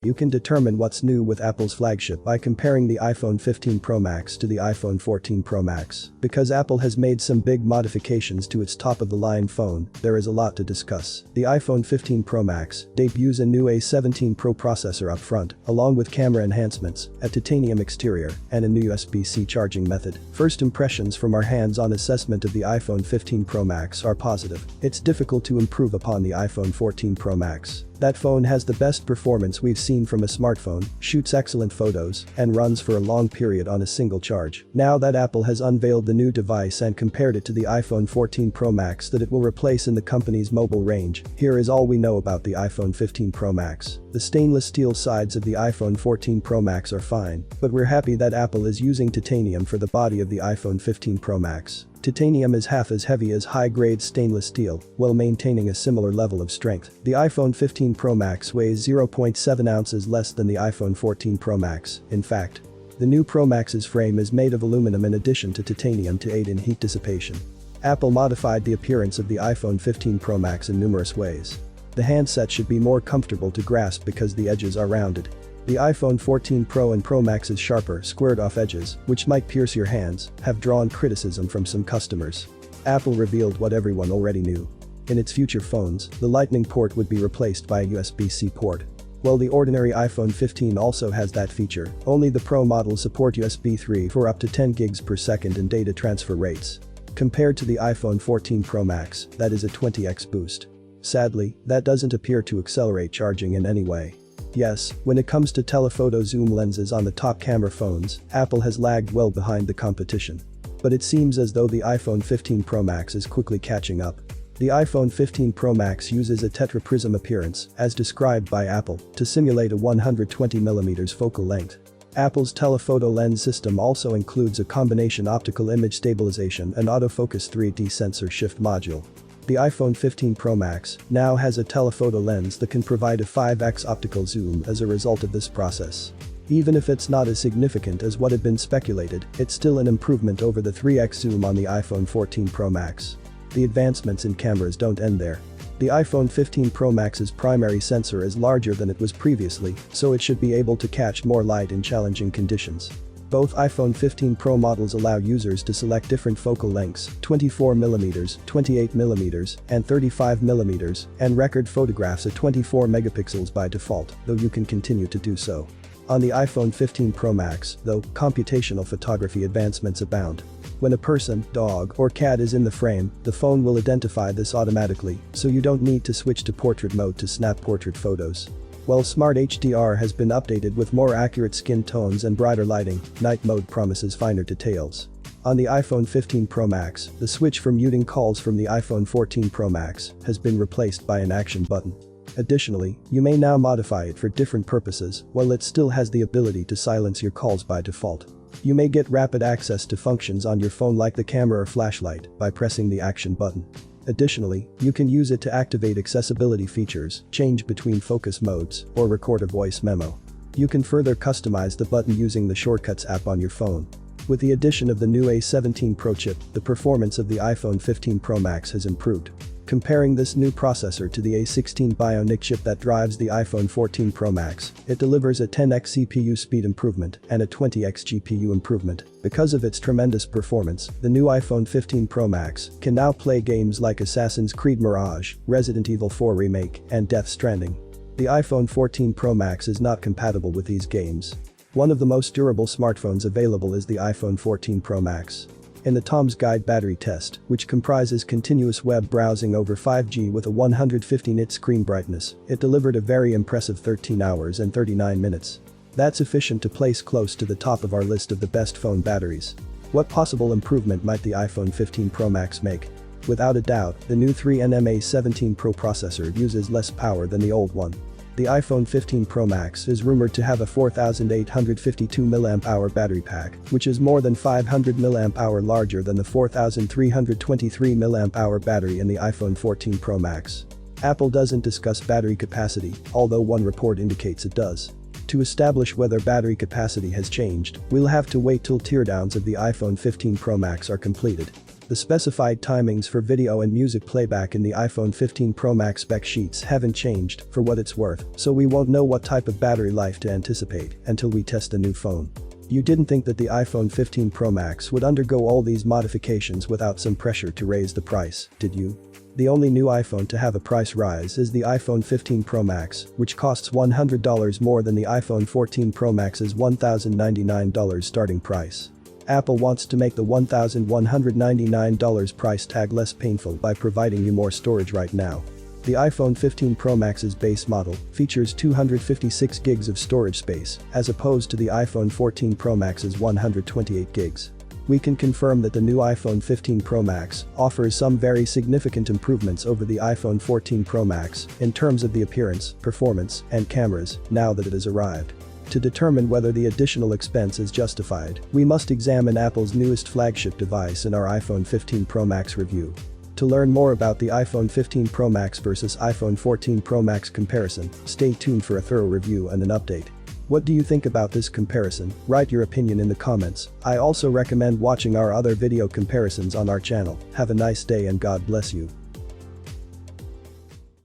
You can determine what's new with Apple's flagship by comparing the iPhone 15 Pro Max to the iPhone 14 Pro Max. Because Apple has made some big modifications to its top-of-the-line phone, there is a lot to discuss. The iPhone 15 Pro Max debuts a new A17 Pro processor up front, along with camera enhancements, a titanium exterior, and a new USB-C charging method. First impressions from our hands-on assessment of the iPhone 15 Pro Max are positive. It's difficult to improve upon the iPhone 14 Pro Max. That phone has the best performance we've seen from a smartphone, shoots excellent photos, and runs for a long period on a single charge. Now that Apple has unveiled the new device and compared it to the iPhone 14 Pro Max that it will replace in the company's mobile range, here is all we know about the iPhone 15 Pro Max. The stainless steel sides of the iPhone 14 Pro Max are fine, but we're happy that Apple is using titanium for the body of the iPhone 15 Pro Max. Titanium is half as heavy as high-grade stainless steel, while maintaining a similar level of strength. The iPhone 15 Pro Max weighs 0.7 ounces less than the iPhone 14 Pro Max. In fact, the new Pro Max's frame is made of aluminum in addition to titanium to aid in heat dissipation. Apple modified the appearance of the iPhone 15 Pro Max in numerous ways. The handset should be more comfortable to grasp because the edges are rounded. The iPhone 14 Pro and Pro Max's sharper, squared-off edges, which might pierce your hands, have drawn criticism from some customers. Apple revealed what everyone already knew. In its future phones, the Lightning port would be replaced by a USB-C port. While the ordinary iPhone 15 also has that feature, only the Pro models support USB 3 for up to 10 gigs per second in data transfer rates. Compared to the iPhone 14 Pro Max, that is a 20x boost. Sadly, that doesn't appear to accelerate charging in any way. Yes, when it comes to telephoto zoom lenses on the top camera phones, Apple has lagged well behind the competition. But it seems as though the iPhone 15 Pro Max is quickly catching up. The iPhone 15 Pro Max uses a tetraprism appearance, as described by Apple, to simulate a 120mm focal length. Apple's telephoto lens system also includes a combination optical image stabilization and autofocus 3D sensor shift module. The iPhone 15 Pro Max now has a telephoto lens that can provide a 5x optical zoom as a result of this process. Even if it's not as significant as what had been speculated, it's still an improvement over the 3x zoom on the iPhone 14 Pro Max. The advancements in cameras don't end there. The iPhone 15 Pro Max's primary sensor is larger than it was previously, so it should be able to catch more light in challenging conditions. Both iPhone 15 Pro models allow users to select different focal lengths, 24mm, 28mm, and 35mm, and record photographs at 24 megapixels by default, though you can continue to do so. On the iPhone 15 Pro Max, though, computational photography advancements abound. When a person, dog, or cat is in the frame, the phone will identify this automatically, so you don't need to switch to portrait mode to snap portrait photos. While Smart HDR has been updated with more accurate skin tones and brighter lighting, night mode promises finer details. On the iPhone 15 Pro Max, the switch for muting calls from the iPhone 14 Pro Max has been replaced by an action button. Additionally, you may now modify it for different purposes, while it still has the ability to silence your calls by default. You may get rapid access to functions on your phone like the camera or flashlight by pressing the action button. Additionally, you can use it to activate accessibility features, change between focus modes, or record a voice memo. You can further customize the button using the Shortcuts app on your phone. With the addition of the new A17 Pro chip, the performance of the iPhone 15 Pro Max has improved. Comparing this new processor to the A16 Bionic chip that drives the iPhone 14 Pro Max, it delivers a 10x CPU speed improvement and a 20x GPU improvement. Because of its tremendous performance, the new iPhone 15 Pro Max can now play games like Assassin's Creed Mirage, Resident Evil 4 Remake, and Death Stranding. The iPhone 14 Pro Max is not compatible with these games. One of the most durable smartphones available is the iPhone 14 Pro Max. In the Tom's Guide battery test, which comprises continuous web browsing over 5G with a 150 nit screen brightness, it delivered a very impressive 13 hours and 39 minutes. That's sufficient to place close to the top of our list of the best phone batteries. What possible improvement might the iPhone 15 Pro Max make? Without a doubt, the new 3nm A17 Pro processor uses less power than the old one. The iPhone 15 Pro Max is rumored to have a 4852 mAh battery pack, which is more than 500 mAh larger than the 4323 mAh battery in the iPhone 14 Pro Max. Apple doesn't discuss battery capacity, although one report indicates it does. To establish whether battery capacity has changed, we'll have to wait till teardowns of the iPhone 15 Pro Max are completed. The specified timings for video and music playback in the iPhone 15 Pro Max spec sheets haven't changed, for what it's worth, so we won't know what type of battery life to anticipate until we test the new phone. You didn't think that the iPhone 15 Pro Max would undergo all these modifications without some pressure to raise the price, did you? The only new iPhone to have a price rise is the iPhone 15 Pro Max, which costs $100 more than the iPhone 14 Pro Max's $1,099 starting price. Apple wants to make the $1,199 price tag less painful by providing you more storage right now. The iPhone 15 Pro Max's base model features 256 gigs of storage space, as opposed to the iPhone 14 Pro Max's 128 gigs. We can confirm that the new iPhone 15 Pro Max offers some very significant improvements over the iPhone 14 Pro Max in terms of the appearance, performance, and cameras, now that it has arrived. To determine whether the additional expense is justified, we must examine Apple's newest flagship device in our iPhone 15 Pro Max review. To learn more about the iPhone 15 Pro Max versus iPhone 14 Pro Max comparison, stay tuned for a thorough review and an update. What do you think about this comparison? Write your opinion in the comments. I also recommend watching our other video comparisons on our channel. Have a nice day and God bless you.